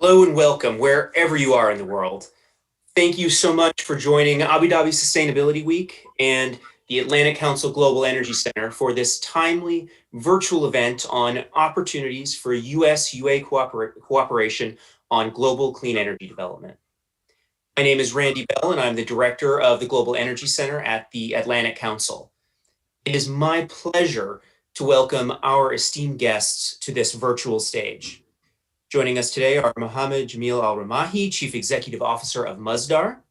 Hello and welcome wherever you are in the world. Thank you so much for joining Abu Dhabi Sustainability Week and the Atlantic Council Global Energy Center for this timely virtual event on opportunities for US-UAE cooperation on global clean energy development. My name is Randy Bell, and I'm the director of the Global Energy Center at the Atlantic Council. It is my pleasure to welcome our esteemed guests to this virtual stage. Joining us today are Mohamed Jameel Al Ramahi, Chief Executive Officer of Masdar,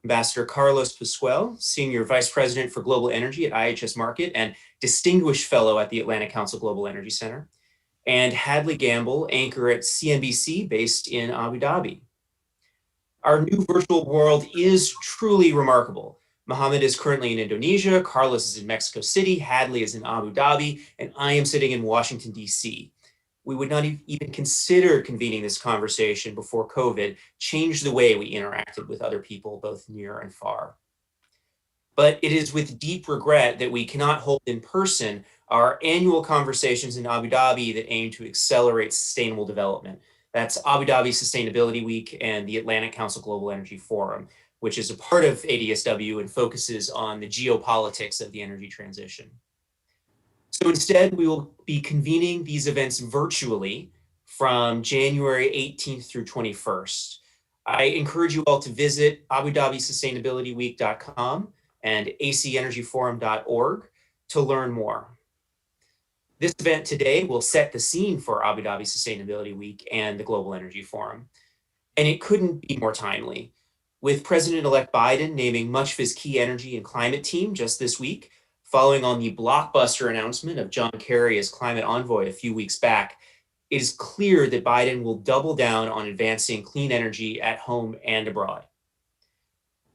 Ambassador Carlos Pascual, Senior Vice President for Global Energy at IHS Markit and Distinguished Fellow at the Atlantic Council Global Energy Center, and Hadley Gamble, anchor at CNBC based in Abu Dhabi. Our new virtual world is truly remarkable. Mohamed is currently in Indonesia, Carlos is in Mexico City, Hadley is in Abu Dhabi, and I am sitting in Washington, D.C. We would not even consider convening this conversation before COVID changed the way we interacted with other people, both near and far. But it is with deep regret that we cannot hold in person our annual conversations in Abu Dhabi that aim to accelerate sustainable development. That's Abu Dhabi Sustainability Week and the Atlantic Council Global Energy Forum, which is a part of ADSW and focuses on the geopolitics of the energy transition. So instead, we will be convening these events virtually from January 18th through 21st. I encourage you all to visit abudhabisustainabilityweek.com and acenergyforum.org to learn more. This event today will set the scene for Abu Dhabi Sustainability Week and the Global Energy Forum. And it couldn't be more timely. With President-elect Biden naming much of his key energy and climate team just this week, following on the blockbuster announcement of John Kerry as climate envoy a few weeks back, it is clear that Biden will double down on advancing clean energy at home and abroad.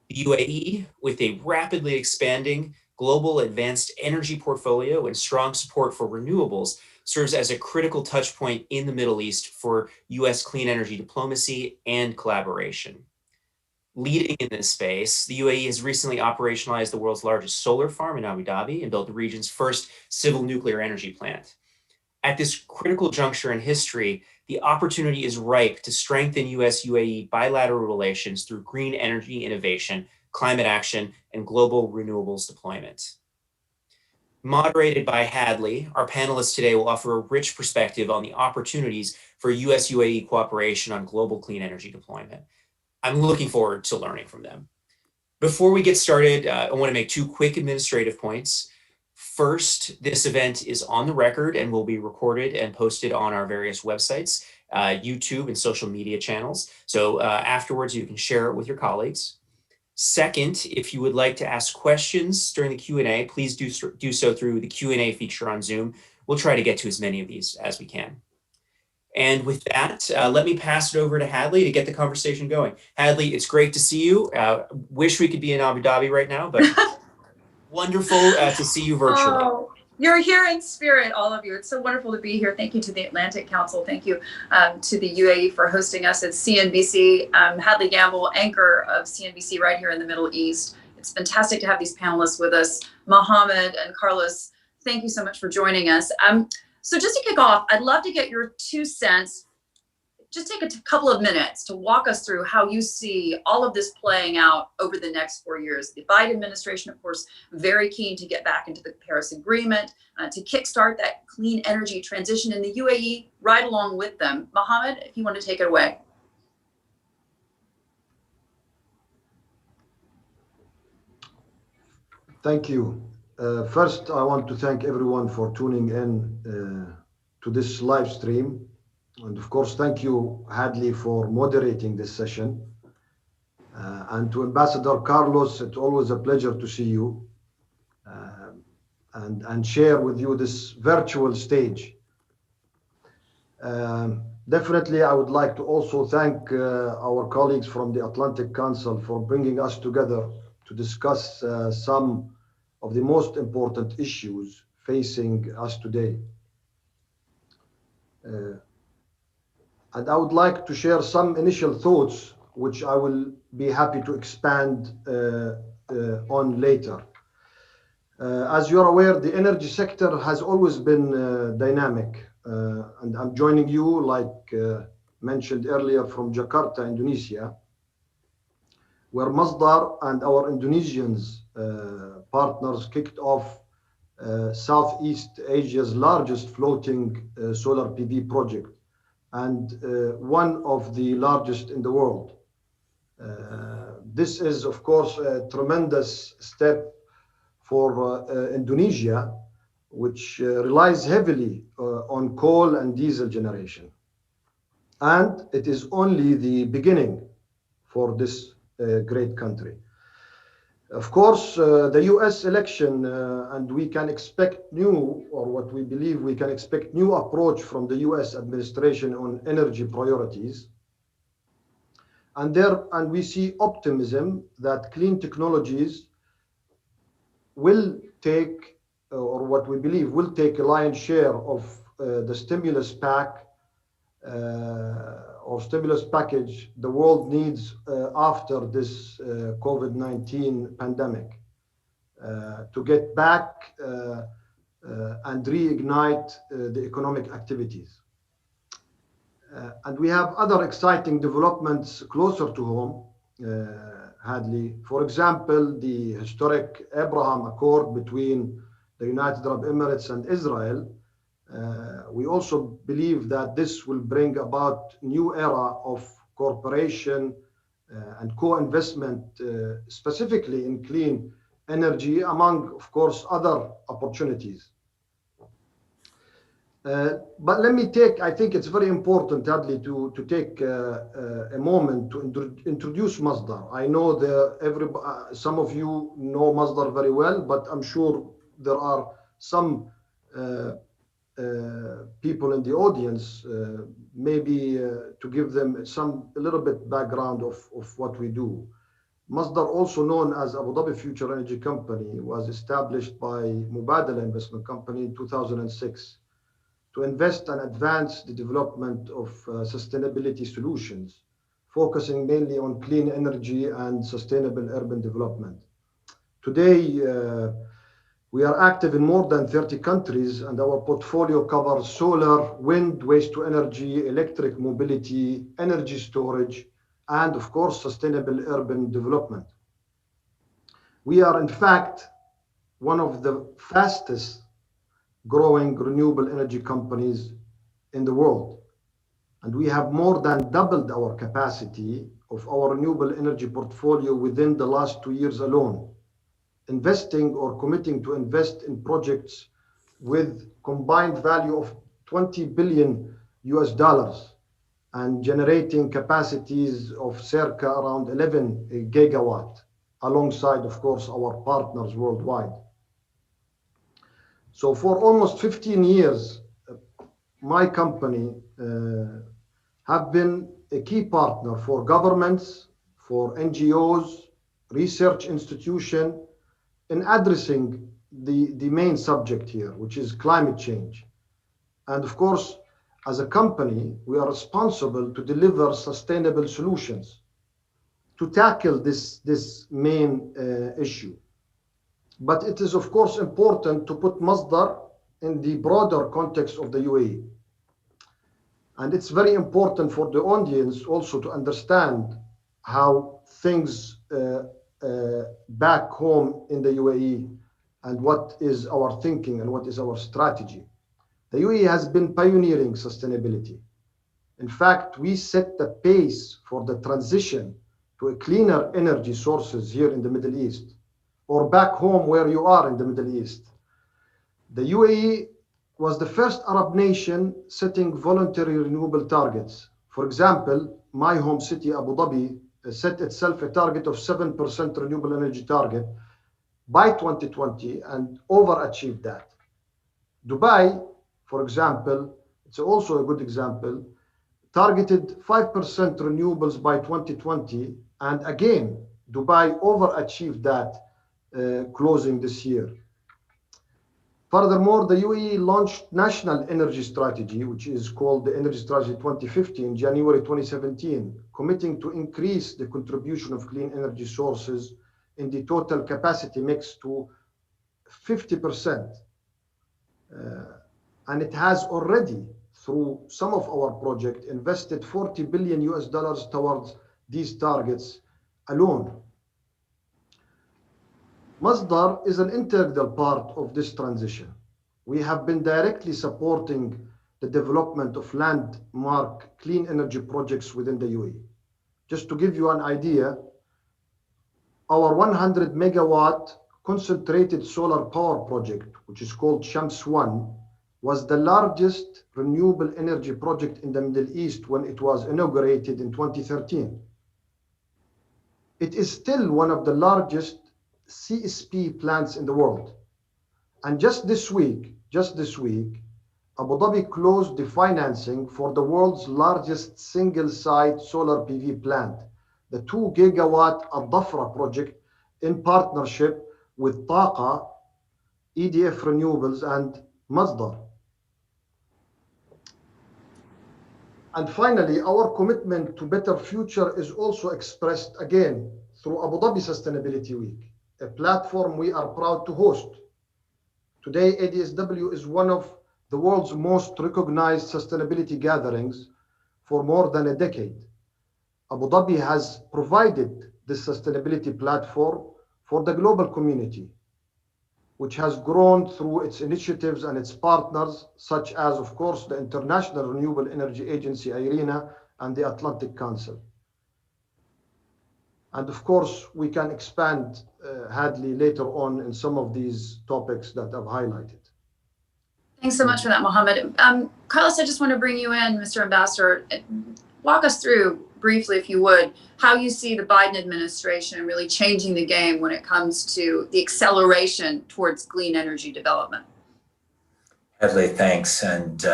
The UAE, with a rapidly expanding global advanced energy portfolio and strong support for renewables, serves as a critical touch point in the Middle East for US clean energy diplomacy and collaboration. Leading in this space, the UAE has recently operationalized the world's largest solar farm in Abu Dhabi and built the region's first civil nuclear energy plant. At this critical juncture in history, the opportunity is ripe to strengthen US-UAE bilateral relations through green energy innovation, climate action, and global renewables deployment. Moderated by Hadley, our panelists today will offer a rich perspective on the opportunities for US-UAE cooperation on global clean energy deployment. I'm looking forward to learning from them. Before we get started, I want to make two quick administrative points. First, this event is on the record and will be recorded and posted on our various websites, YouTube and social media channels. So afterwards, you can share it with your colleagues. Second, if you would like to ask questions during the Q&A, please do so through the Q&A feature on Zoom. We'll try to get to as many of these as we can. And with that, let me pass it over to Hadley to get the conversation going. Hadley, it's great to see you. Wish we could be in Abu Dhabi right now, but wonderful to see you virtually. Oh, you're here in spirit, all of you. It's so wonderful to be here. Thank you to the Atlantic Council. Thank you to the UAE for hosting us at CNBC. Hadley Gamble, anchor of CNBC right here in the Middle East. It's fantastic to have these panelists with us. Mohamed and Carlos, thank you so much for joining us. So just to kick off, I'd love to get your 2 cents. Just take a couple of minutes to walk us through how you see all of this playing out over the next 4 years. The Biden administration, of course, very keen to get back into the Paris Agreement, to kickstart that clean energy transition in the UAE, right along with them. Mohamed, if you want to take it away. Thank you. First, I want to thank everyone for tuning in to this live stream. And of course, thank you, Hadley, for moderating this session. And to Ambassador Carlos, it's always a pleasure to see you and share with you this virtual stage. Definitely, I would like to also thank our colleagues from the Atlantic Council for bringing us together to discuss some of the most important issues facing us today. And I would like to share some initial thoughts, which I will be happy to expand on later. As you're aware, the energy sector has always been dynamic. And I'm joining you like mentioned earlier from Jakarta, Indonesia, where Masdar and our Indonesians partners kicked off Southeast Asia's largest floating solar PV project and one of the largest in the world. This is, of course, a tremendous step for Indonesia, which relies heavily on coal and diesel generation. And it is only the beginning for this great country. Of course, the US election, and we can expect new, or what we believe we can expect new approach from the US administration on energy priorities. And we see optimism that clean technologies will take, or what we believe will take a lion's share of the stimulus package the world needs after this COVID-19 pandemic to get back and reignite the economic activities. And we have other exciting developments closer to home, Hadley. For example, the historic Abraham Accord between the United Arab Emirates and Israel. We also believe that this will bring about new era of cooperation and co-investment, specifically in clean energy, among, of course, other opportunities. But let me I think it's very important, Hadley, to take a moment to introduce Masdar. I know some of you know Masdar very well, but I'm sure there are some people in the audience, maybe to give them a little bit background of what we do. Masdar, also known as Abu Dhabi Future Energy Company, was established by Mubadala Investment Company in 2006 to invest and advance the development of sustainability solutions, focusing mainly on clean energy and sustainable urban development. Today, we are active in more than 30 countries, and our portfolio covers solar, wind, waste to energy, electric mobility, energy storage, and of course, sustainable urban development. We are, in fact, one of the fastest growing renewable energy companies in the world. And we have more than doubled our capacity of our renewable energy portfolio within the last 2 years alone, investing or committing to invest in projects with combined value of $20 billion and generating capacities of circa around 11 gigawatt, alongside, of course, our partners worldwide. So for almost 15 years, my company have been a key partner for governments, for NGOs, research institutions, in addressing the main subject here, which is climate change. And of course, as a company, we are responsible to deliver sustainable solutions to tackle this main issue. But it is, of course, important to put Masdar in the broader context of the UAE. And it's very important for the audience also to understand how things back home in the UAE and what is our thinking and what is our strategy. The UAE has been pioneering sustainability. In fact, we set the pace for the transition to a cleaner energy sources here in the Middle East, or back home where you are in the Middle East. The UAE was the first Arab nation setting voluntary renewable targets. For example, my home city, Abu Dhabi, set itself a target of 7% renewable energy target by 2020 and overachieved that. Dubai, for example, it's also a good example, targeted 5% renewables by 2020, and again, Dubai overachieved that closing this year. Furthermore, the UAE launched national energy strategy, which is called the Energy Strategy 2050 in January 2017, committing to increase the contribution of clean energy sources in the total capacity mix to 50%. And it has already through some of our projects, invested 40 billion US dollars towards these targets alone. Masdar is an integral part of this transition. We have been directly supporting the development of landmark clean energy projects within the UAE. Just to give you an idea, our 100 megawatt concentrated solar power project, which is called Shams 1, was the largest renewable energy project in the Middle East when it was inaugurated in 2013. It is still one of the largest CSP plants in the world. And just this week, Abu Dhabi closed the financing for the world's largest single-site solar PV plant, the 2 gigawatt Al-Dhafra project in partnership with Taqa, EDF Renewables, and Masdar. And finally, our commitment to better future is also expressed again through Abu Dhabi Sustainability Week, a platform we are proud to host. Today, ADSW is one of the world's most recognized sustainability gatherings for more than a decade. Abu Dhabi has provided this sustainability platform for the global community, which has grown through its initiatives and its partners, such as, of course, the International Renewable Energy Agency, IRENA, and the Atlantic Council. And of course, we can expand, Hadley, later on in some of these topics that I've highlighted. Thanks so much for that, Mohamed. Carlos, I just want to bring you in, Mr. Ambassador. Walk us through briefly, if you would, how you see the Biden administration really changing the game when it comes to the acceleration towards clean energy development. Hadley, thanks. And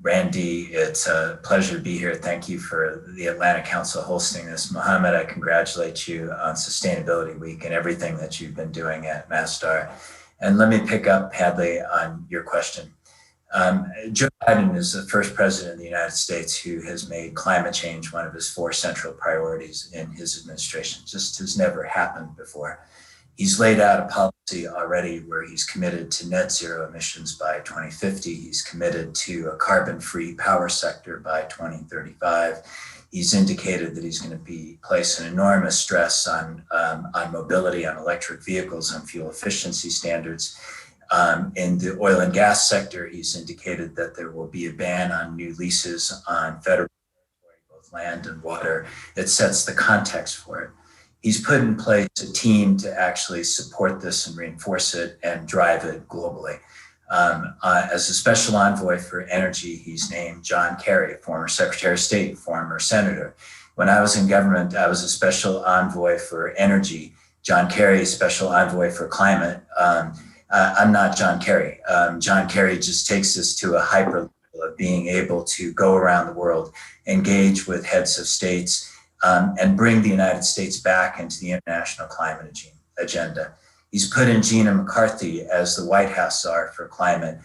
Randy, it's a pleasure to be here. Thank you for the Atlantic Council hosting this. Mohamed, I congratulate you on Sustainability Week and everything that you've been doing at Masdar. And let me pick up, Hadley, on your question. Joe Biden is the first president of the United States who has made climate change one of his 4 central priorities in his administration. Just has never happened before. He's laid out a policy already where he's committed to net zero emissions by 2050. He's committed to a carbon-free power sector by 2035. He's indicated that he's going to place an enormous stress on mobility, on electric vehicles, on fuel efficiency standards. In the oil and gas sector, he's indicated that there will be a ban on new leases on federal territory, both land and water, that sets the context for it. He's put in place a team to actually support this and reinforce it and drive it globally. As a special envoy for energy, he's named John Kerry, former Secretary of State, former senator. When I was in government, I was a special envoy for energy. John Kerry, special envoy for climate. I'm not John Kerry. John Kerry just takes us to a hyper level of being able to go around the world, engage with heads of states, and bring the United States back into the international climate agenda. He's put in Gina McCarthy as the White House czar for climate.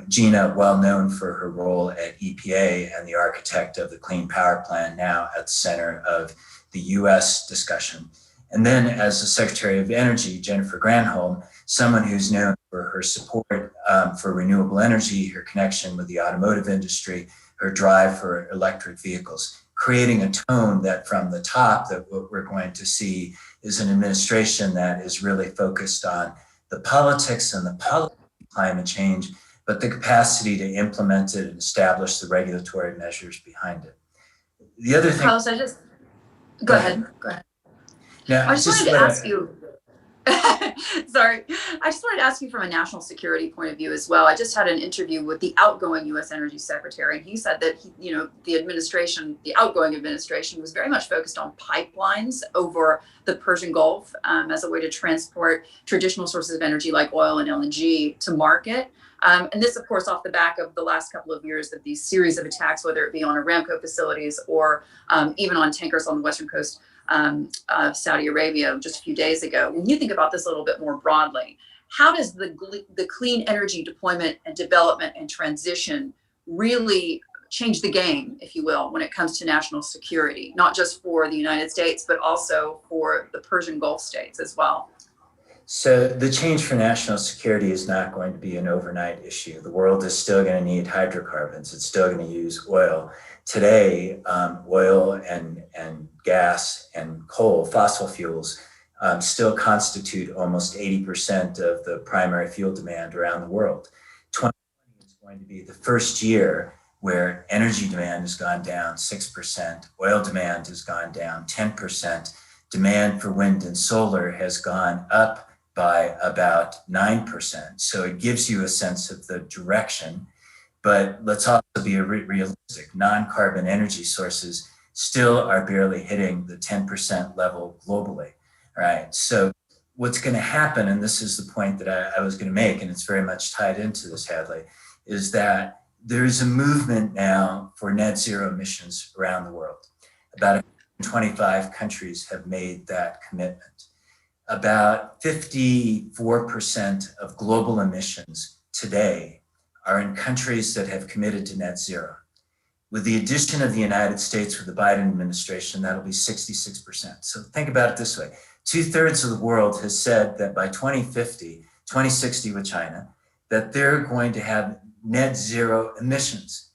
Gina, well known for her role at EPA and the architect of the Clean Power Plan, now at the center of the US discussion. And then as the Secretary of Energy, Jennifer Granholm, someone who's known for her support for renewable energy, her connection with the automotive industry, her drive for electric vehicles, creating a tone that from the top that what we're going to see is an administration that is really focused on the politics and the policy of climate change, but the capacity to implement it and establish the regulatory measures behind it. The other thing— Carlos, go ahead. Now, I just wanted to ask you, sorry, I just wanted to ask you from a national security point of view as well. I just had an interview with the outgoing U.S. Energy Secretary, and he said that the outgoing administration was very much focused on pipelines over the Persian Gulf as a way to transport traditional sources of energy like oil and LNG to market. And this, of course, off the back of the last couple of years of these series of attacks, whether it be on Aramco facilities or even on tankers on the western coast of Saudi Arabia just a few days ago. When you think about this a little bit more broadly, how does the clean energy deployment and development and transition really change the game, if you will, when it comes to national security, not just for the United States, but also for the Persian Gulf states as well? So the change for national security is not going to be an overnight issue. The world is still going to need hydrocarbons. It's still going to use oil. Today, oil and gas and coal, fossil fuels, still constitute almost 80% of the primary fuel demand around the world. 2020 is going to be the first year where energy demand has gone down 6%, oil demand has gone down 10%, demand for wind and solar has gone up by about 9%. So it gives you a sense of the direction, but let's also be realistic. Non-carbon energy sources still are barely hitting the 10% level globally, right? So what's going to happen, and this is the point that I was going to make, and it's very much tied into this, Hadley, is that there's a movement now for net zero emissions around the world. About 25 countries have made that commitment. About 54% of global emissions today are in countries that have committed to net zero. With the addition of the United States with the Biden administration, that'll be 66%. So think about it this way. 2/3 of the world has said that by 2050, 2060 with China, that they're going to have net zero emissions.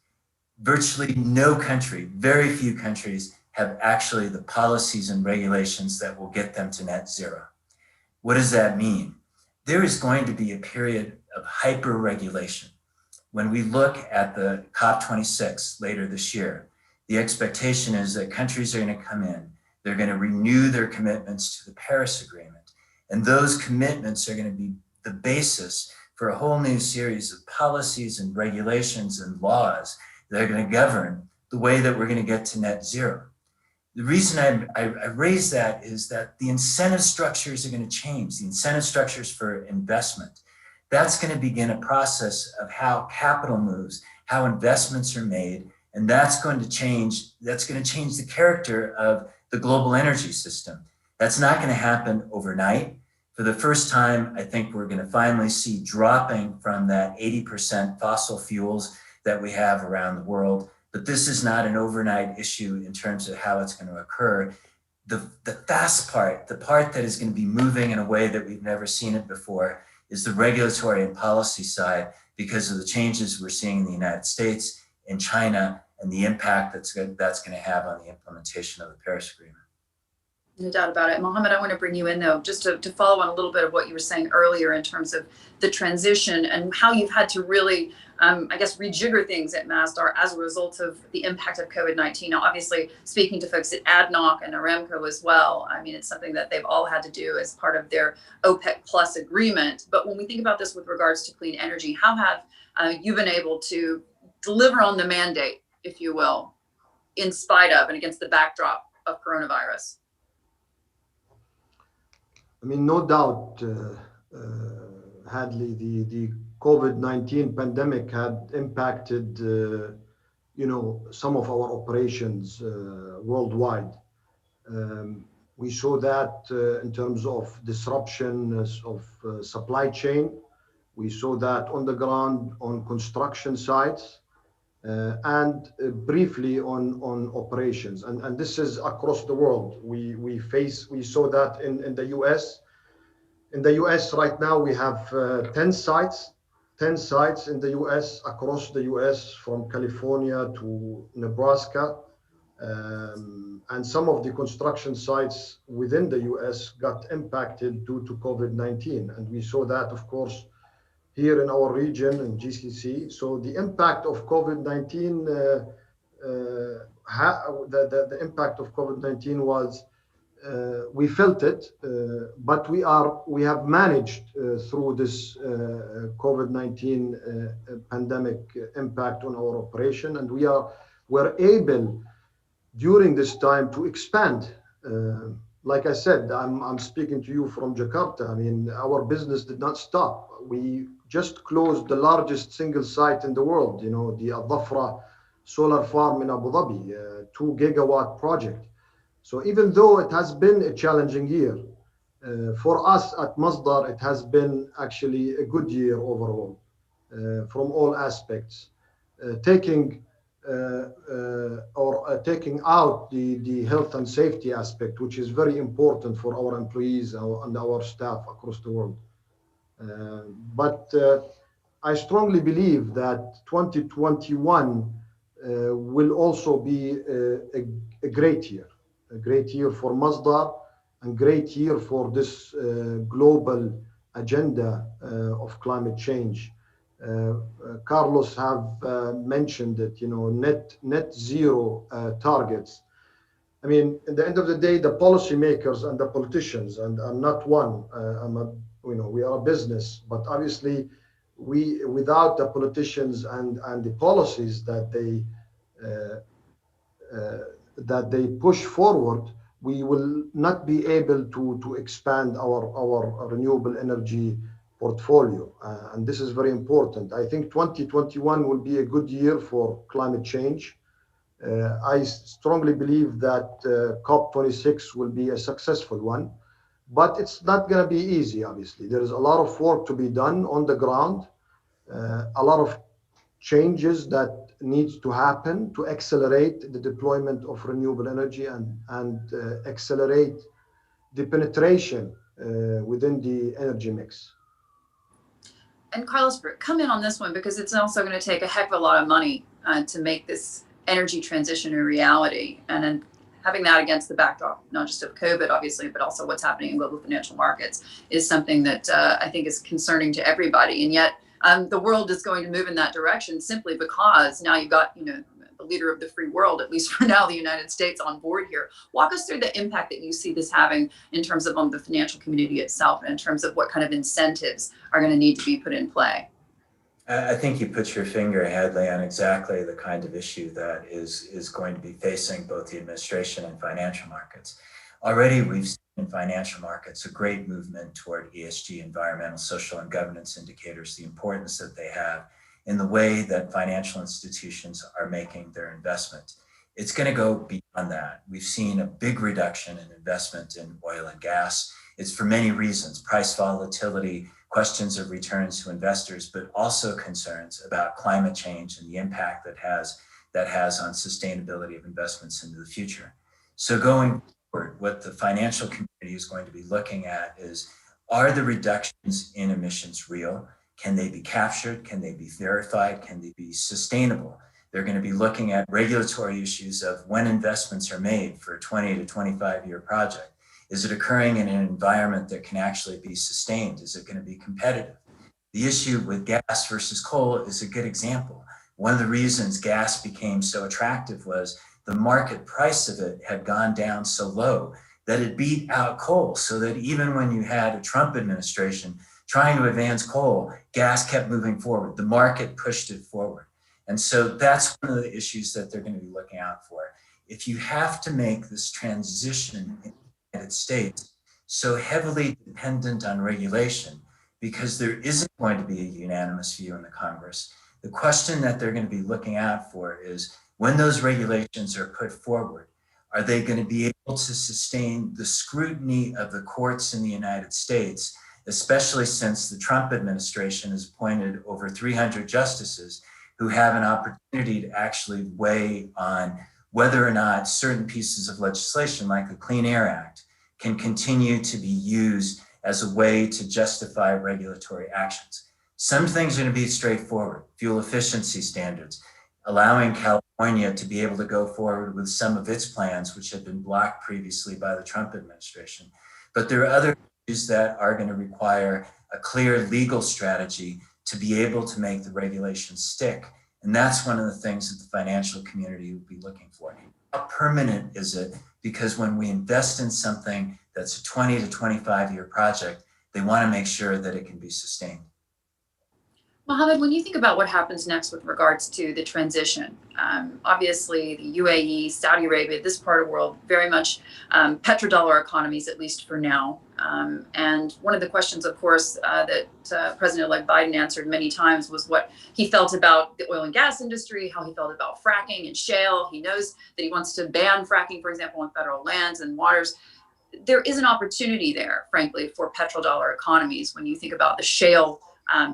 Virtually no country, very few countries have actually the policies and regulations that will get them to net zero. What does that mean? There is going to be a period of hyper-regulation. When we look at the COP26 later this year, the expectation is that countries are going to come in, they're going to renew their commitments to the Paris Agreement, and those commitments are going to be the basis for a whole new series of policies and regulations and laws that are going to govern the way that we're going to get to net zero. The reason I raise that is that the incentive structures are going to change, the incentive structures for investment. That's going to begin a process of how capital moves, how investments are made, and that's going to change the character of the global energy system. That's not going to happen overnight. For the first time, I think we're going to finally see dropping from that 80% fossil fuels that we have around the world. But this is not an overnight issue in terms of how it's going to occur. The fast part, the part that is going to be moving in a way that we've never seen it before, is the regulatory and policy side, because of the changes we're seeing in the United States and China and the impact that's going to have on the implementation of the Paris Agreement. No doubt about it. Mohamed, I want to bring you in though, just to follow on a little bit of what you were saying earlier in terms of the transition and how you've had to really, I guess, rejigger things at Masdar as a result of the impact of COVID-19. Now, obviously, speaking to folks at ADNOC and Aramco as well, I mean, it's something that they've all had to do as part of their OPEC Plus agreement. But when we think about this with regards to clean energy, how have you been able to deliver on the mandate, if you will, in spite of and against the backdrop of coronavirus? I mean, no doubt, Hadley, the COVID-19 pandemic had impacted, some of our operations worldwide. We saw that in terms of disruption of supply chain. We saw that on the ground on construction sites and briefly on operations. And this is across the world. We saw that in the US. In the US right now, we have 10 sites in the US, across the US, from California to Nebraska. And some of the construction sites within the US got impacted due to COVID-19. And we saw that, of course, here in our region in GCC. So the impact of COVID-19, the impact of COVID-19 was, we felt it, but we have managed through this COVID-19 pandemic impact on our operation, and we're able during this time to expand. Like I said, I'm speaking to you from Jakarta. I mean, our business did not stop. We just closed the largest single site in the world, the Al Dhafra solar farm in Abu Dhabi, 2 gigawatt project. So even though it has been a challenging year, for us at Masdar, it has been actually a good year overall from all aspects. Taking taking out the health and safety aspect, which is very important for our employees and our staff across the world. But I strongly believe that 2021 will also be a great year for Masdar, and great year for this global agenda of climate change. Carlos have mentioned that, net zero targets. I mean, at the end of the day, the policymakers and the politicians, and I'm not one, we are a business, but obviously without the politicians and the policies that they push forward, we will not be able to expand our renewable energy portfolio. And this is very important. I think 2021 will be a good year for climate change. I strongly believe that COP26 will be a successful one, but it's not going to be easy, obviously. There is a lot of work to be done on the ground, a lot of changes that needs to happen to accelerate the deployment of renewable energy and accelerate the penetration within the energy mix. And Carlos, come in on this one, because it's also going to take a heck of a lot of money to make this energy transition a reality. And then having that against the backdrop, not just of COVID, obviously, but also what's happening in global financial markets, is something that I think is concerning to everybody. And yet the world is going to move in that direction simply because now you've got, the leader of the free world, at least for now, the United States, on board here. Walk us through the impact that you see this having in terms of the financial community itself, and in terms of what kind of incentives are going to need to be put in play. I think you put your finger, Hadley, on exactly the kind of issue that is going to be facing both the administration and financial markets. Already we've seen in financial markets a great movement toward ESG, environmental, social, and governance indicators, the importance that they have in the way that financial institutions are making their investment. It's going to go beyond that. We've seen a big reduction in investment in oil and gas. It's for many reasons: price volatility, questions of returns to investors, but also concerns about climate change and the impact that has on sustainability of investments into the future. So going forward, what the financial community is going to be looking at is, are the reductions in emissions real? Can they be captured? Can they be verified? Can they be sustainable? They're going to be looking at regulatory issues of when investments are made for a 20 to 25-year project. Is it occurring in an environment that can actually be sustained? Is it going to be competitive? The issue with gas versus coal is a good example. One of the reasons gas became so attractive was the market price of it had gone down so low that it beat out coal, so that even when you had a Trump administration trying to advance coal, gas kept moving forward. The market pushed it forward. And so that's one of the issues that they're going to be looking out for. If you have to make this transition in the United States so heavily dependent on regulation, because there isn't going to be a unanimous view in the Congress, the question that they're going to be looking out for is, when those regulations are put forward, are they going to be able to sustain the scrutiny of the courts in the United States, especially since the Trump administration has appointed over 300 justices who have an opportunity to actually weigh on whether or not certain pieces of legislation, like the Clean Air Act, can continue to be used as a way to justify regulatory actions. Some things are going to be straightforward: fuel efficiency standards, allowing California to be able to go forward with some of its plans, which had been blocked previously by the Trump administration. But there are other issues that are going to require a clear legal strategy to be able to make the regulations stick. And that's one of the things that the financial community will be looking for. How permanent is it? Because when we invest in something that's a 20 to 25-year project, they want to make sure that it can be sustained. Mohamed, when you think about what happens next with regards to the transition, obviously the UAE, Saudi Arabia, this part of the world, very much petrodollar economies, at least for now. And one of the questions, of course, that President-elect Biden answered many times was what he felt about the oil and gas industry, how he felt about fracking and shale. He knows that he wants to ban fracking, for example, on federal lands and waters. There is an opportunity there, frankly, for petrodollar economies when you think about the shale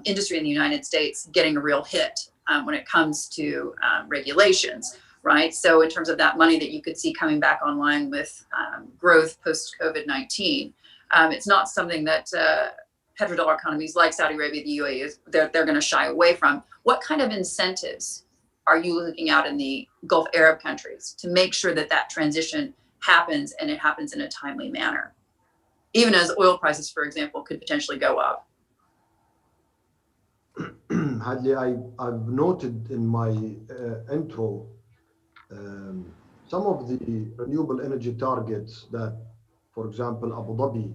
industry in the United States getting a real hit when it comes to regulations, right? So in terms of that money that you could see coming back online with growth post-COVID-19, it's not something that petrodollar economies like Saudi Arabia, the UAE, they're going to shy away from. What kind of incentives are you looking at in the Gulf Arab countries to make sure that that transition happens and it happens in a timely manner, even as oil prices, for example, could potentially go up? Hadley, I've noted in my intro some of the renewable energy targets that, for example, Abu Dhabi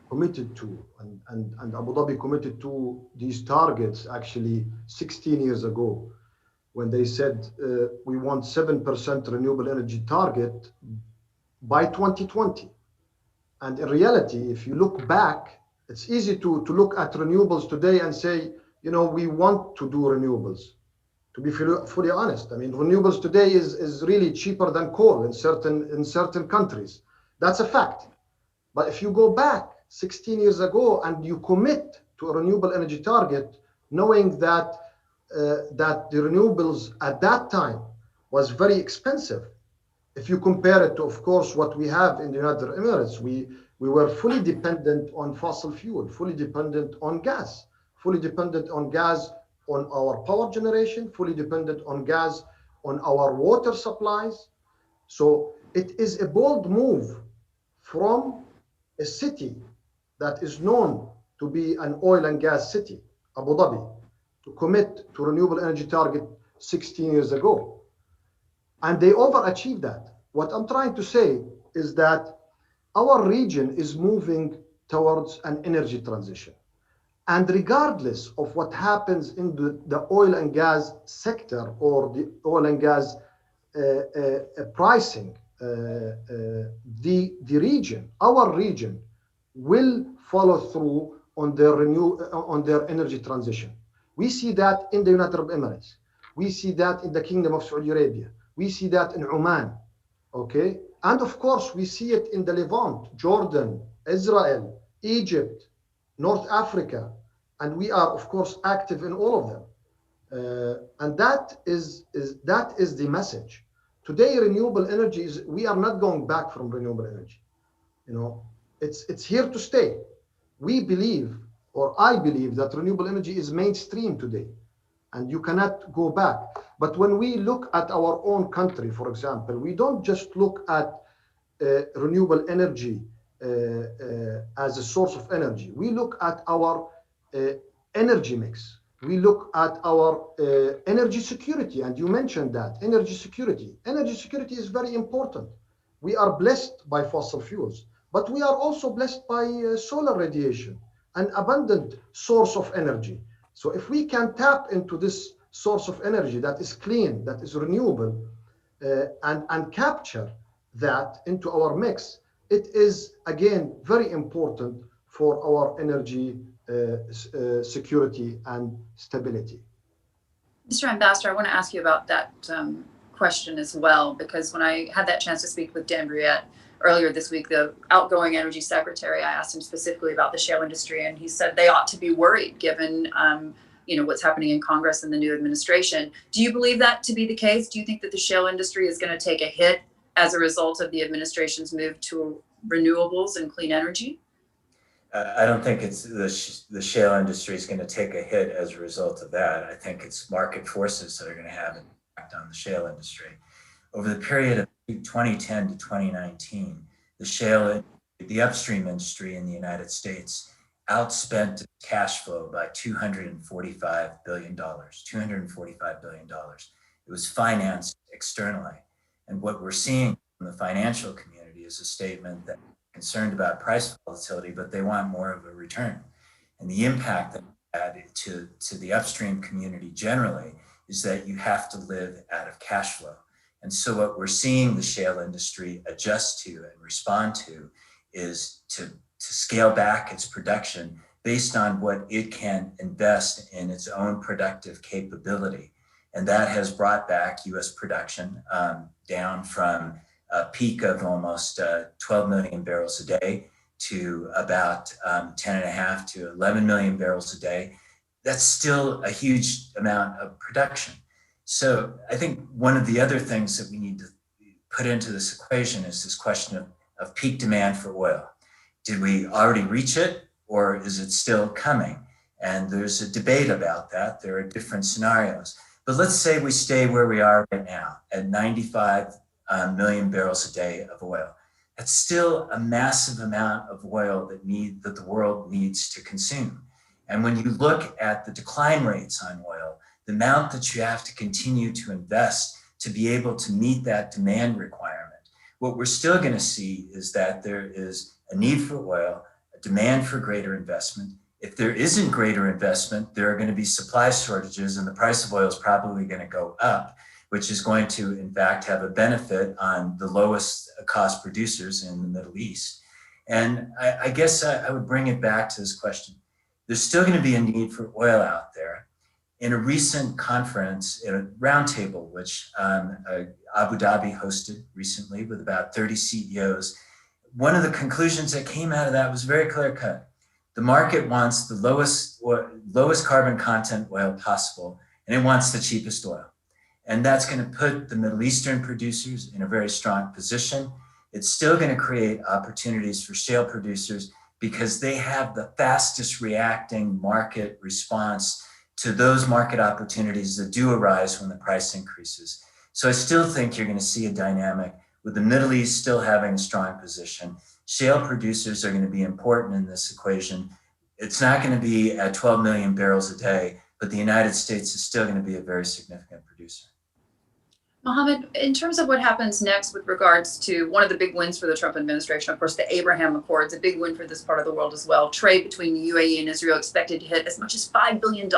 committed to, and Abu Dhabi committed to these targets actually 16 years ago, when they said we want 7% renewable energy target by 2020. And in reality, if you look back, it's easy to look at renewables today and say, you know, we want to do renewables. To be fully honest, I mean, renewables today is really cheaper than coal in certain countries. That's a fact. But if you go back 16 years ago and you commit to a renewable energy target, knowing that that the renewables at that time was very expensive. If you compare it to, of course, what we have in the United Arab Emirates, we were fully dependent on fossil fuel, fully dependent on gas, on our power generation, fully dependent on gas on our water supplies. So it is a bold move from a city that is known to be an oil and gas city, Abu Dhabi, to commit to renewable energy target 16 years ago. And they overachieved that. What I'm trying to say is that our region is moving towards an energy transition. And regardless of what happens in the oil and gas sector or the oil and gas pricing, the region, our region, will follow through on their energy transition. We see that in the United Arab Emirates. We see that in the Kingdom of Saudi Arabia. We see that in Oman, okay? And of course, we see it in the Levant, Jordan, Israel, Egypt, North Africa, and we are, of course, active in all of them. And that is the message. Today, renewable energy we are not going back from renewable energy. You know, it's here to stay. We believe, or I believe, that renewable energy is mainstream today, and you cannot go back. But when we look at our own country, for example, we don't just look at renewable energy as a source of energy. We look at our energy mix. We look at our energy security, and you mentioned that, energy security. Energy security is very important. We are blessed by fossil fuels, but we are also blessed by solar radiation, an abundant source of energy. So if we can tap into this source of energy that is clean, that is renewable, and capture that into our mix, it is, again, very important for our energy security and stability. Mr. Ambassador, I want to ask you about that question as well, because when I had that chance to speak with Dan Brouillette earlier this week, the outgoing energy secretary, I asked him specifically about the shale industry, and he said they ought to be worried given what's happening in Congress and the new administration. Do you believe that to be the case? Do you think that the shale industry is going to take a hit as a result of the administration's move to renewables and clean energy? I don't think it's the shale industry is going to take a hit as a result of that. I think it's market forces that are going to have an impact on the shale industry. Over the period of 2010 to 2019, the upstream industry in the United States outspent its cash flow by $245 billion. $245 billion. It was financed externally. And what we're seeing from the financial community is a statement that concerned about price volatility, but they want more of a return. And the impact that had to the upstream community generally is that you have to live out of cash flow. And so what we're seeing the shale industry adjust to and respond to is to scale back its production based on what it can invest in its own productive capability. And that has brought back US production down from a peak of almost 12 million barrels a day to about 10.5 to 11 million barrels a day. that's still a huge amount of production. So I think one of the other things that we need to put into this equation is this question of peak demand for oil. Did we already reach it, or is it still coming? And there's a debate about that. There are different scenarios. But let's say we stay where we are right now at 95 million barrels a day of oil. That's still a massive amount of oil that the world needs to consume. And when you look at the decline rates on oil, the amount that you have to continue to invest to be able to meet that demand requirement, what we're still going to see is that there is a need for oil, a demand for greater investment. If there isn't greater investment, there are going to be supply shortages, and the price of oil is probably going to go up, which is going to, in fact, have a benefit on the lowest cost producers in the Middle East. And I guess I would bring it back to this question. There's still going to be a need for oil out there. In a recent conference, in a roundtable, which Abu Dhabi hosted recently with about 30 CEOs, one of the conclusions that came out of that was very clear cut. The market wants the lowest carbon content oil possible, and it wants the cheapest oil. And that's going to put the Middle Eastern producers in a very strong position. It's still going to create opportunities for shale producers because they have the fastest reacting market response to those market opportunities that do arise when the price increases. So I still think you're going to see a dynamic with the Middle East still having a strong position. Shale producers are going to be important in this equation. It's not going to be at 12 million barrels a day, but the United States is still going to be a very significant producer. Mohamed, in terms of what happens next with regards to one of the big wins for the Trump administration, of course, the Abraham Accords, a big win for this part of the world as well. Trade between the UAE and Israel expected to hit as much as $5 billion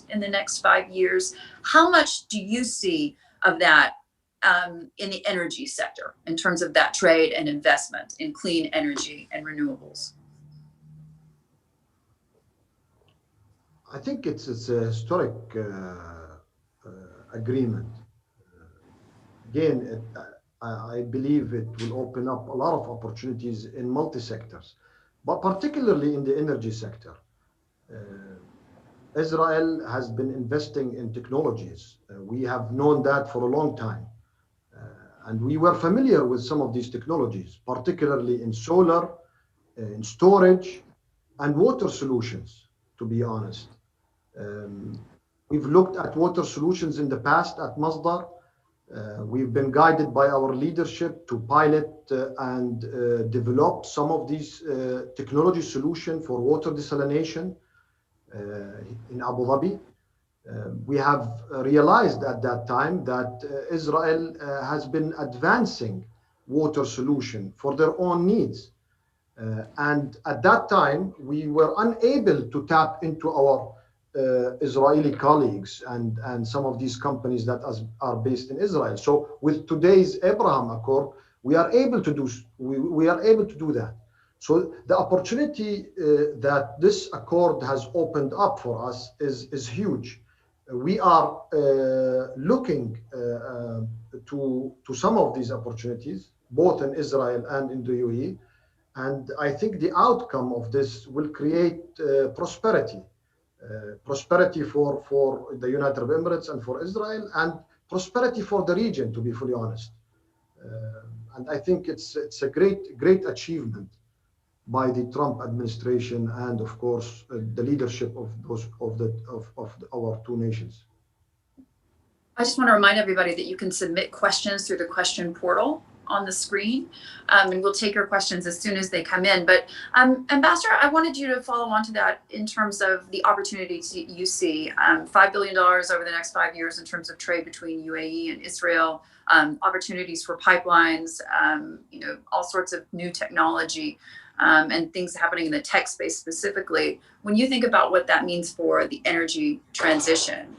in the next 5 years. How much do you see of that in the energy sector in terms of that trade and investment in clean energy and renewables? I think it's a historic agreement. Again, I believe it will open up a lot of opportunities in multi-sectors, but particularly in the energy sector. Israel has been investing in technologies. We have known that for a long time. And we were familiar with some of these technologies, particularly in solar, in storage, and water solutions, to be honest. We've looked at water solutions in the past at Masdar. We've been guided by our leadership to pilot and develop some of these technology solutions for water desalination in Abu Dhabi. We have realized at that time that Israel has been advancing water solution for their own needs. And at that time, we were unable to tap into our Israeli colleagues and some of these companies that are based in Israel. So with today's Abraham Accord, we are able to do that. So the opportunity that this accord has opened up for us is huge. We are looking to some of these opportunities, both in Israel and in the UAE. And I think the outcome of this will create prosperity for the United Arab Emirates and for Israel, and prosperity for the region, to be fully honest. And I think it's a great achievement by the Trump administration and, of course, the leadership of our two nations. I just want to remind everybody that you can submit questions through the question portal on the screen, and we'll take your questions as soon as they come in. But Ambassador, I wanted you to follow on to that in terms of the opportunities you see. $5 billion over the next 5 years in terms of trade between UAE and Israel, opportunities for pipelines, all sorts of new technology, and things happening in the tech space specifically. When you think about what that means for the energy transition,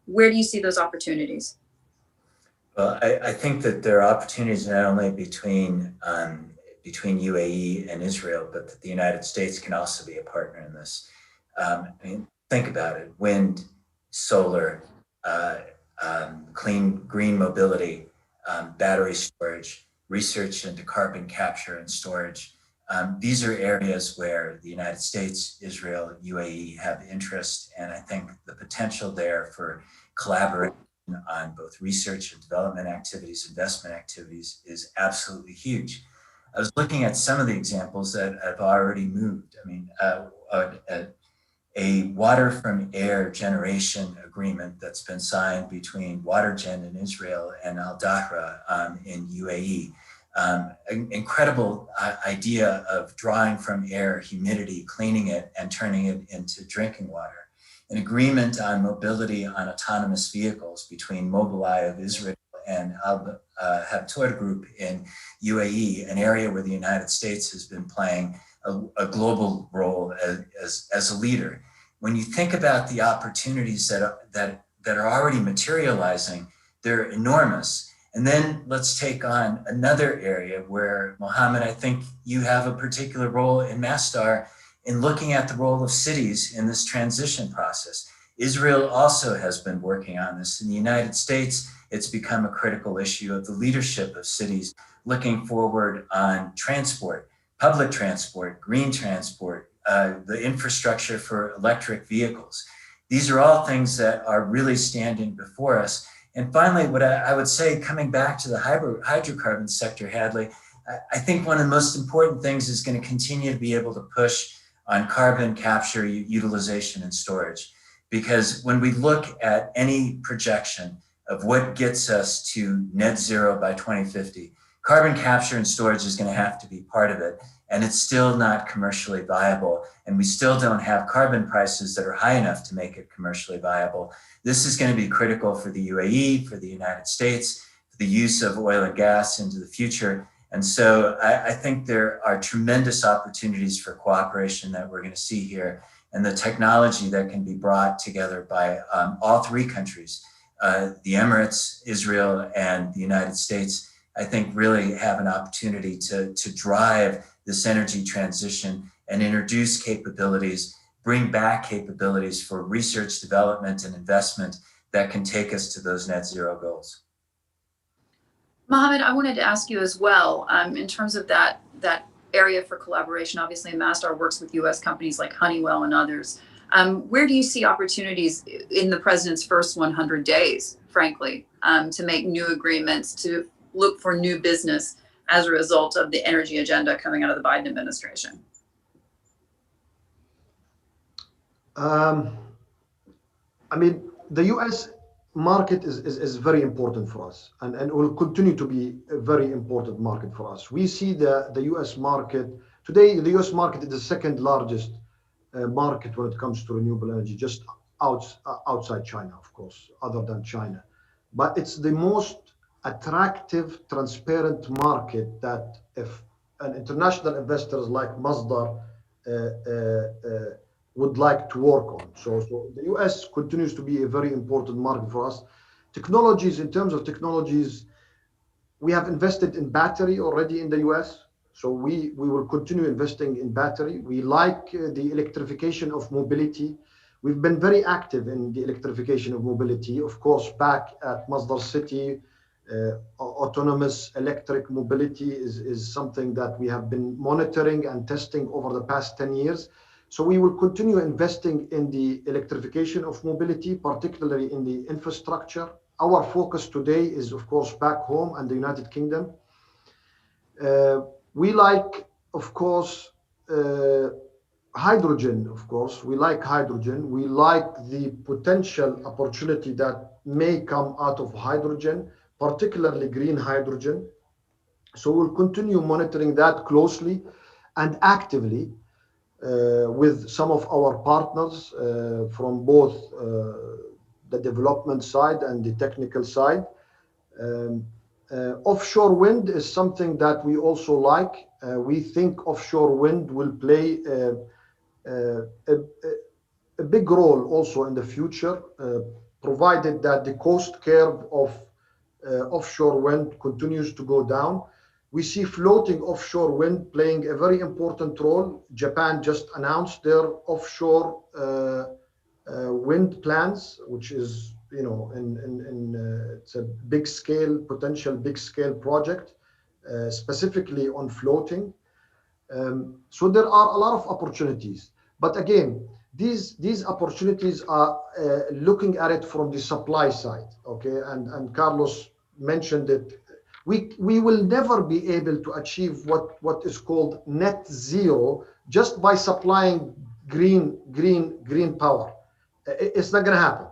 where do you see those opportunities? Well, I think that there are opportunities not only between UAE and Israel, but that the United States can also be a partner in this. Think about it: wind, solar, green mobility, battery storage, research into carbon capture and storage, These are areas where the United States, Israel, UAE have interest, and I think the potential there for collaboration on both research and development activities, investment activities is absolutely huge. I was looking at some of the examples that have already moved. I mean, a water from air generation agreement that's been signed between WaterGen in Israel and Al Dahra in UAE. An incredible idea of drawing from air humidity, cleaning it, and turning it into drinking water. An agreement on mobility on autonomous vehicles between Mobileye of Israel and Al Habtoor Group in UAE, an area where the United States has been playing a global role as a leader. When you think about the opportunities that are already materializing, they're enormous. And then let's take on another area where, Mohamed, I think you have a particular role in Masdar in looking at the role of cities in this transition process. Israel also has been working on this. In the United States, it's become a critical issue of the leadership of cities looking forward on transport, public transport, green transport, the infrastructure for electric vehicles. These are all things that are really standing before us. And finally, what I would say, coming back to the hydrocarbon sector, Hadley, I think one of the most important things is going to continue to be able to push on carbon capture, utilization, and storage. Because when we look at any projection of what gets us to net zero by 2050, carbon capture and storage is going to have to be part of it. And it's still not commercially viable. And we still don't have carbon prices that are high enough to make it commercially viable. This is going to be critical for the UAE, for the United States, for the use of oil and gas into the future. And so I think there are tremendous opportunities for cooperation that we're going to see here. And the technology that can be brought together by all three countries, the Emirates, Israel, and the United States, I think really have an opportunity to drive this energy transition and introduce capabilities, bring back capabilities for research, development, and investment that can take us to those net zero goals. Mohamed, I wanted to ask you as well, in terms of that area for collaboration. Obviously, Masdar works with U.S. companies like Honeywell and others. Where do you see opportunities in the president's first 100 days, frankly, to make new agreements, to look for new business as a result of the energy agenda coming out of the Biden administration? I mean, the U.S. market is very important for us and will continue to be a very important market for us. We see the U.S. market today. The U.S. market is the second largest market when it comes to renewable energy, just outside China, of course, other than China. But it's the most attractive, transparent market that if an international investors like Masdar would like to work on. So the US continues to be a very important market for us. Technologies, in terms of technologies, we have invested in battery already in the US. So we will continue investing in battery. We like the electrification of mobility. We've been very active in the electrification of mobility. Of course, back at Masdar City, autonomous electric mobility is something that we have been monitoring and testing over the past 10 years. So we will continue investing in the electrification of mobility, particularly in the infrastructure. Our focus today is, of course, back home and the United Kingdom. We like, of course, hydrogen, of course. We like hydrogen. We like the potential opportunity that may come out of hydrogen, particularly green hydrogen. So we'll continue monitoring that closely and actively with some of our partners from both the development side and the technical side. Offshore wind is something that we also like. We think offshore wind will play a big role also in the future, provided that the cost curve of offshore wind continues to go down. We see floating offshore wind playing a very important role. Japan just announced their offshore wind plans, which is, you know, it's a big scale, potential big scale project, specifically on floating. So there are a lot of opportunities. But again, these opportunities are looking at it from the supply side, okay? And Carlos mentioned it. We will never be able to achieve what is called net zero just by supplying green power. It's not going to happen,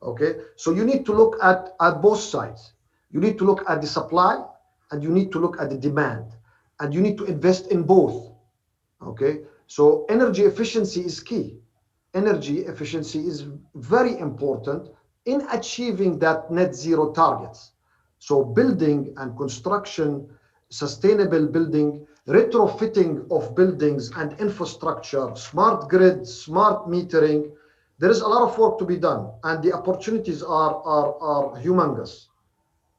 okay? So you need to look at both sides. You need to look at the supply and you need to look at the demand, and you need to invest in both. Okay, so energy efficiency is key. Energy efficiency is very important in achieving that net zero targets. So building and construction, sustainable building, retrofitting of buildings and infrastructure, smart grid, smart metering, there is a lot of work to be done, and the opportunities are humongous,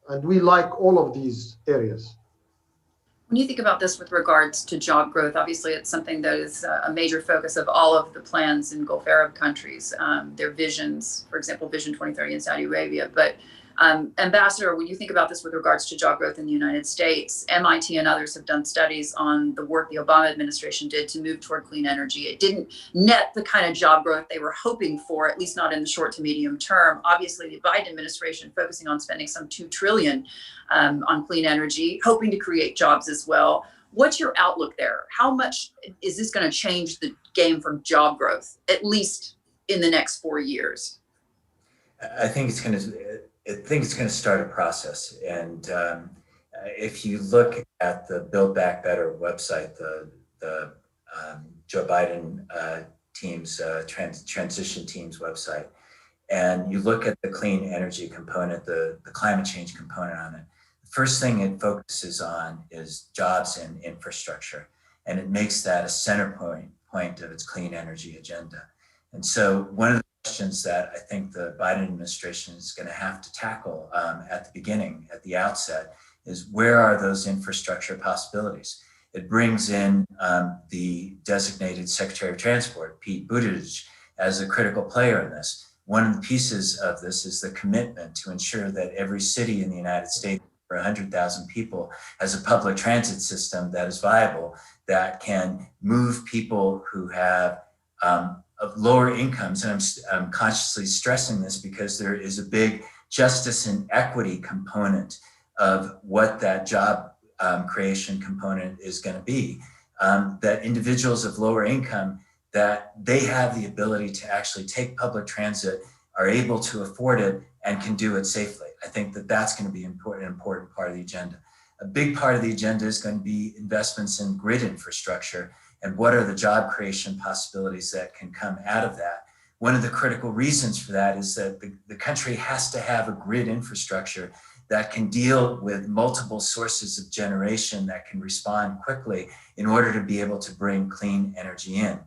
and we like all of these areas. When you think about this with regards to job growth, obviously it's something that is a major focus of all of the plans in Gulf Arab countries, their visions, for example, Vision 2030 in Saudi Arabia. But Ambassador, when you think about this with regards to job growth in the United States, MIT and others have done studies on the work the Obama administration did to move toward clean energy. It didn't net the kind of job growth they were hoping for, at least not in the short to medium term. Obviously, the Biden administration focusing on spending some $2 trillion on clean energy, hoping to create jobs as well. What's your outlook there? How much is this going to change the game for job growth, at least in the next 4 years? I think it's going to start a process. And if you look at the Build Back Better website, the Joe Biden team's transition team's website, and you look at the clean energy component, the climate change component on it, the first thing it focuses on is jobs and infrastructure. And it makes that a center point of its clean energy agenda. And so one of the questions that I think the Biden administration is going to have to tackle at the beginning, at the outset, is where are those infrastructure possibilities? It brings in the designated Secretary of Transport, Pete Buttigieg, as a critical player in this. One of the pieces of this is the commitment to ensure that every city in the United States for 100,000 people has a public transit system that is viable, that can move people who have of lower incomes. And I'm consciously stressing this because there is a big justice and equity component of what that job creation component is going to be. That individuals of lower income, that they have the ability to actually take public transit, are able to afford it, and can do it safely. I think that that's going to be an important part of the agenda. A big part of the agenda is going to be investments in grid infrastructure and what are the job creation possibilities that can come out of that. One of the critical reasons for that is that the country has to have a grid infrastructure that can deal with multiple sources of generation that can respond quickly in order to be able to bring clean energy in.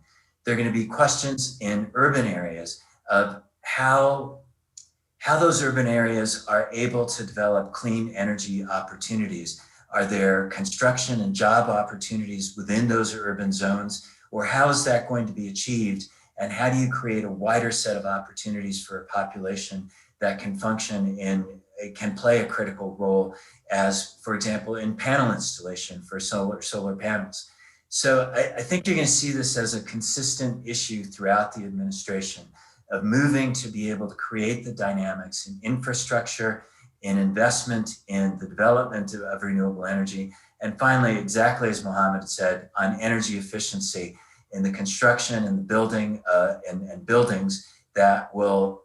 There are going to be questions in urban areas of how those urban areas are able to develop clean energy opportunities. Are there construction and job opportunities within those urban zones, or how is that going to be achieved? And how do you create a wider set of opportunities for a population that can function can play a critical role as, for example, in panel installation for solar panels. So I think you're going to see this as a consistent issue throughout the administration of moving to be able to create the dynamics in infrastructure, in investment, in the development of renewable energy. And finally, exactly as Mohamed said, on energy efficiency in the construction and the building and buildings that will,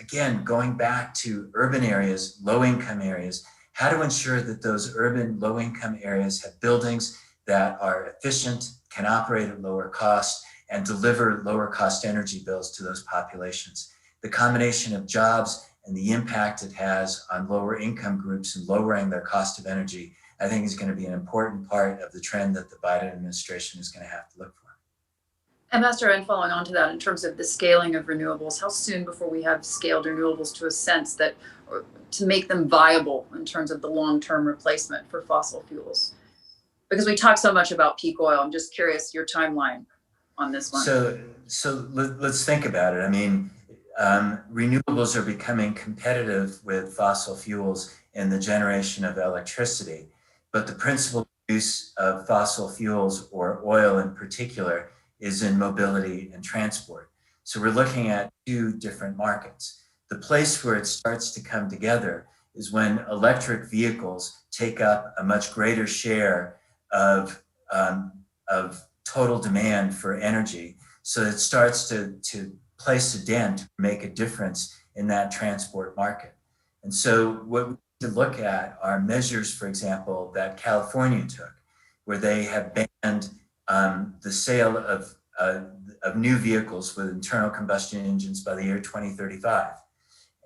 again, going back to urban areas, low-income areas, how to ensure that those urban low-income areas have buildings that are efficient, can operate at lower cost, and deliver lower cost energy bills to those populations. The combination of jobs and the impact it has on lower income groups and lowering their cost of energy, I think is going to be an important part of the trend that the Biden administration is going to have to look for. Ambassador, and following on to that, in terms of the scaling of renewables, how soon before we have scaled renewables to a sense that, or to make them viable in terms of the long-term replacement for fossil fuels? Because we talk so much about peak oil. I'm just curious your timeline on this one. So let's think about it. I mean, renewables are becoming competitive with fossil fuels in the generation of electricity, but the principal use of fossil fuels or oil in particular is in mobility and transport. So we're looking at two different markets. The place where it starts to come together is when electric vehicles take up a much greater share of total demand for energy. So it starts to place a dent, make a difference in that transport market. And so what we need to look at are measures, for example, that California took, where they have banned the sale of new vehicles with internal combustion engines by the year 2035.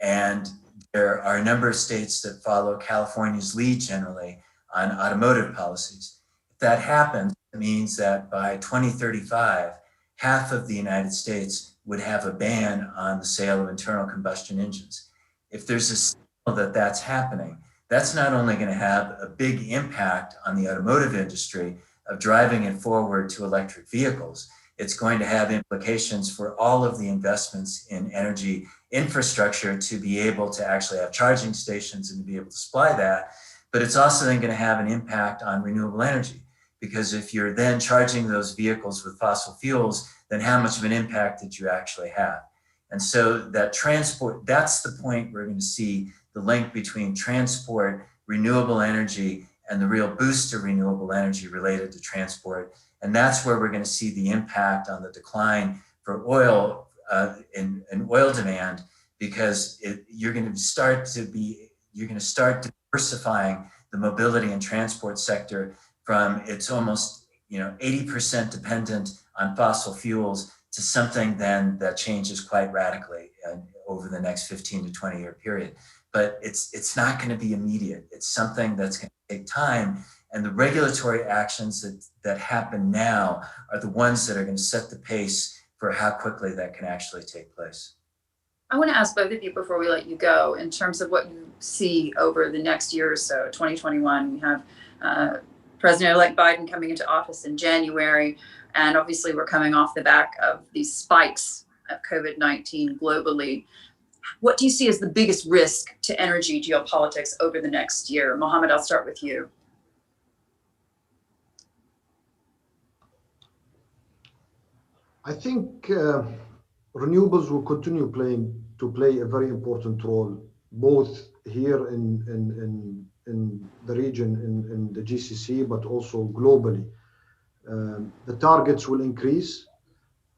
And there are a number of states that follow California's lead generally on automotive policies. If that happens, it means that by 2035, half of the United States would have a ban on the sale of internal combustion engines. If there's a signal that that's happening, that's not only going to have a big impact on the automotive industry of driving it forward to electric vehicles, it's going to have implications for all of the investments in energy infrastructure to be able to actually have charging stations and to be able to supply that. But it's also then going to have an impact on renewable energy, because if you're then charging those vehicles with fossil fuels, then how much of an impact did you actually have? And so that transport, that's the point we're going to see the link between transport, renewable energy, and the real boost to renewable energy related to transport. And that's where we're going to see the impact on the decline for oil in oil demand, because you're going to start diversifying the mobility and transport sector from it's almost 80% dependent on fossil fuels to something then that changes quite radically over the next 15 to 20 year period. But it's not going to be immediate. It's something that's going to take time. And the regulatory actions that happen now are the ones that are going to set the pace for how quickly that can actually take place. I want to ask both of you before we let you go, in terms of what you see over the next year or so. 2021, we have President-elect Biden coming into office in January, and obviously we're coming off the back of these spikes of COVID-19 globally. What do you see as the biggest risk to energy geopolitics over the next year? Mohamed, I'll start with you. I think renewables will continue to play a very important role, both here in the region, in the GCC, but also globally. The targets will increase.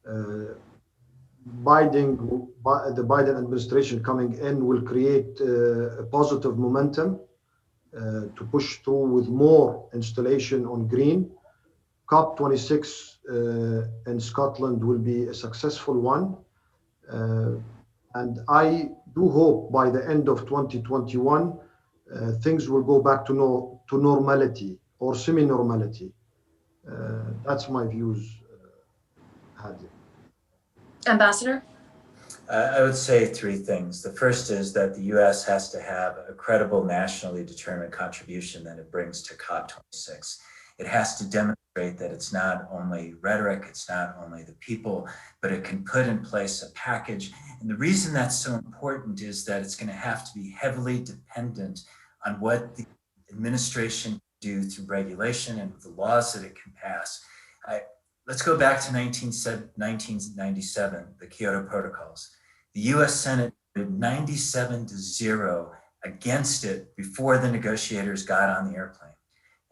The Biden administration coming in will create a positive momentum to push through with more installation on green. COP26 in Scotland will be a successful one. And I do hope by the end of 2021, things will go back to normality or semi-normality. That's my views, Hadi. Ambassador? I would say three things. The first is that the US has to have a credible nationally determined contribution that it brings to COP26. It has to demonstrate that it's not only rhetoric, it's not only the people, but it can put in place a package. And the reason that's so important is that it's going to have to be heavily dependent on what the administration can do through regulation and the laws that it can pass. Let's go back to 1997, the Kyoto Protocols. The US Senate voted 97-0 against it before the negotiators got on the airplane.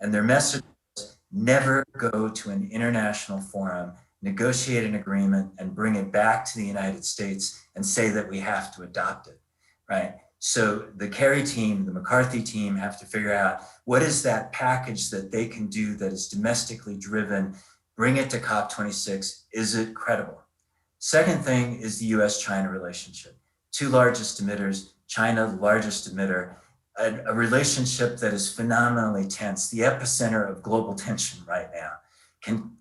And their message was never go to an international forum, negotiate an agreement, and bring it back to the United States and say that we have to adopt it, right? So the Kerry team, the McCarthy team have to figure out what is that package that they can do that is domestically driven, bring it to COP26, is it credible? Second thing is the US-China relationship. Two largest emitters, China the largest emitter, a relationship that is phenomenally tense, the epicenter of global tension right now.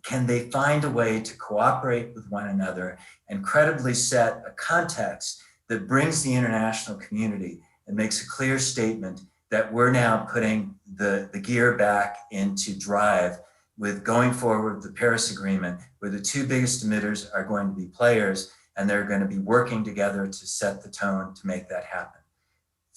Can they find a way to cooperate with one another and credibly set a context that brings the international community and makes a clear statement that we're now putting the gear back into drive with going forward with the Paris Agreement, where the two biggest emitters are going to be players and they're going to be working together to set the tone to make that happen.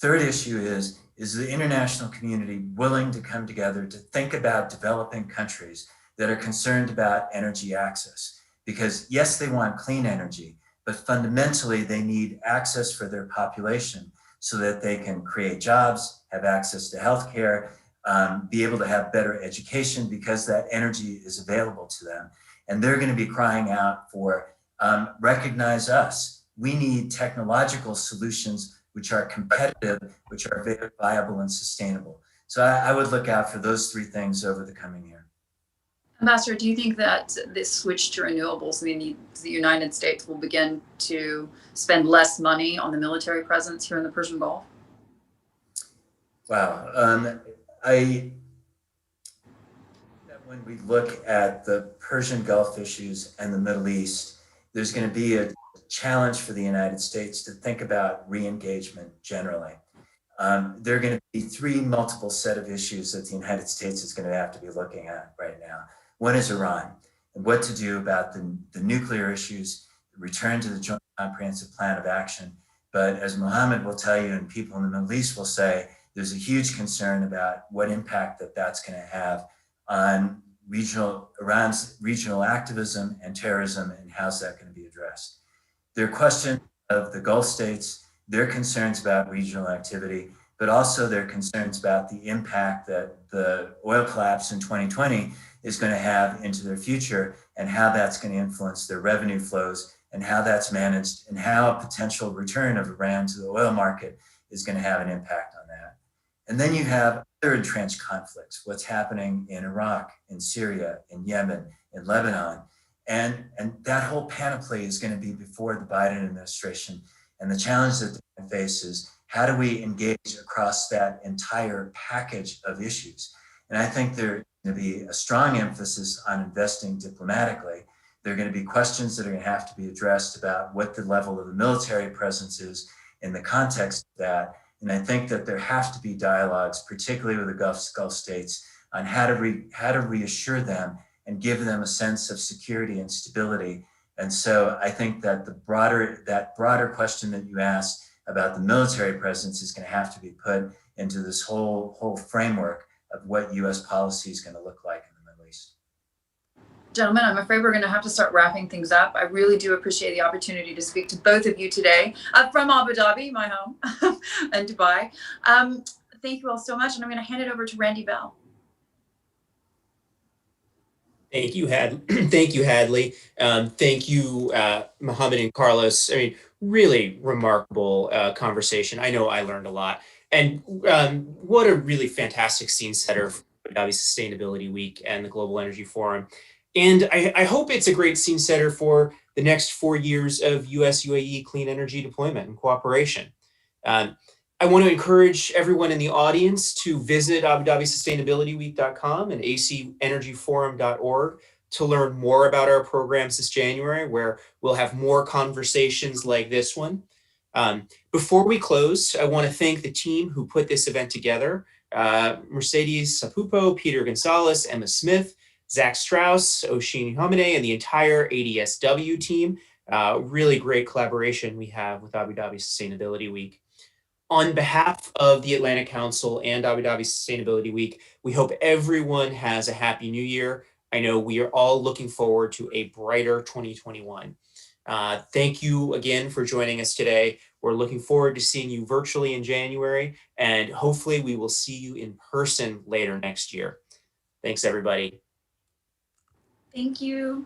Third issue is the international community willing to come together to think about developing countries that are concerned about energy access? Because yes, they want clean energy, but fundamentally they need access for their population so that they can create jobs, have access to healthcare, be able to have better education because that energy is available to them. And they're going to be crying out for recognize us. We need technological solutions which are competitive, which are very viable and sustainable. So I would look out for those three things over the coming year. Ambassador, do you think that this switch to renewables means the United States will begin to spend less money on the military presence here in the Persian Gulf? Wow. When we look at the Persian Gulf issues and the Middle East, there's going to be a challenge for the United States to think about re-engagement generally. There are going to be three multiple set of issues that the United States is going to have to be looking at right now. One is Iran and what to do about the nuclear issues, return to the Joint Comprehensive Plan of Action. But as Mohamed will tell you and people in the Middle East will say, there's a huge concern about what impact that's going to have on Iran's regional activism and terrorism, and how's that going to be addressed. There are questions of the Gulf states, their concerns about regional activity, but also their concerns about the impact that the oil collapse in 2020 is going to have into their future and how that's going to influence their revenue flows and how that's managed and how a potential return of Iran to the oil market is going to have an impact on that. And then you have other entrenched conflicts, what's happening in Iraq, in Syria, in Yemen, in Lebanon. And that whole panoply is going to be before the Biden administration. And the challenge that they face is how do we engage across that entire package of issues? And I think there's going to be a strong emphasis on investing diplomatically. There are going to be questions that are going to have to be addressed about what the level of the military presence is in the context of that. And I think that there have to be dialogues, particularly with the Gulf states, on how to reassure them and give them a sense of security and stability. And so I think that that broader question that you asked about the military presence is going to have to be put into this whole framework of what U.S. policy is going to look like in the Middle East. Gentlemen, I'm afraid we're going to have to start wrapping things up. I really do appreciate the opportunity to speak to both of you today from Abu Dhabi, my home, and Dubai. Thank you all so much. And I'm going to hand it over to Randy Bell. Thank you, Thank you, Hadley. Thank you, Mohamed and Carlos. I mean, really remarkable conversation. I know I learned a lot. And what a really fantastic scene setter for Abu Dhabi Sustainability Week and the Global Energy Forum. And I hope it's a great scene setter for the next 4 years of US-UAE clean energy deployment and cooperation. I want to encourage everyone in the audience to visit AbuDhabiSustainabilityWeek.com and acenergyforum.org to learn more about our programs this January, where we'll have more conversations like this one. Before we close, I want to thank the team who put this event together, Mercedes Sapupo, Peter Gonzalez, Emma Smith, Zach Strauss, Oshin Hamide, and the entire ADSW team. Really great collaboration we have with Abu Dhabi Sustainability Week. On behalf of the Atlantic Council and Abu Dhabi Sustainability Week, we hope everyone has a happy new year. I know we are all looking forward to a brighter 2021. Thank you again for joining us today. We're looking forward to seeing you virtually in January, and hopefully we will see you in person later next year. Thanks, everybody. Thank you.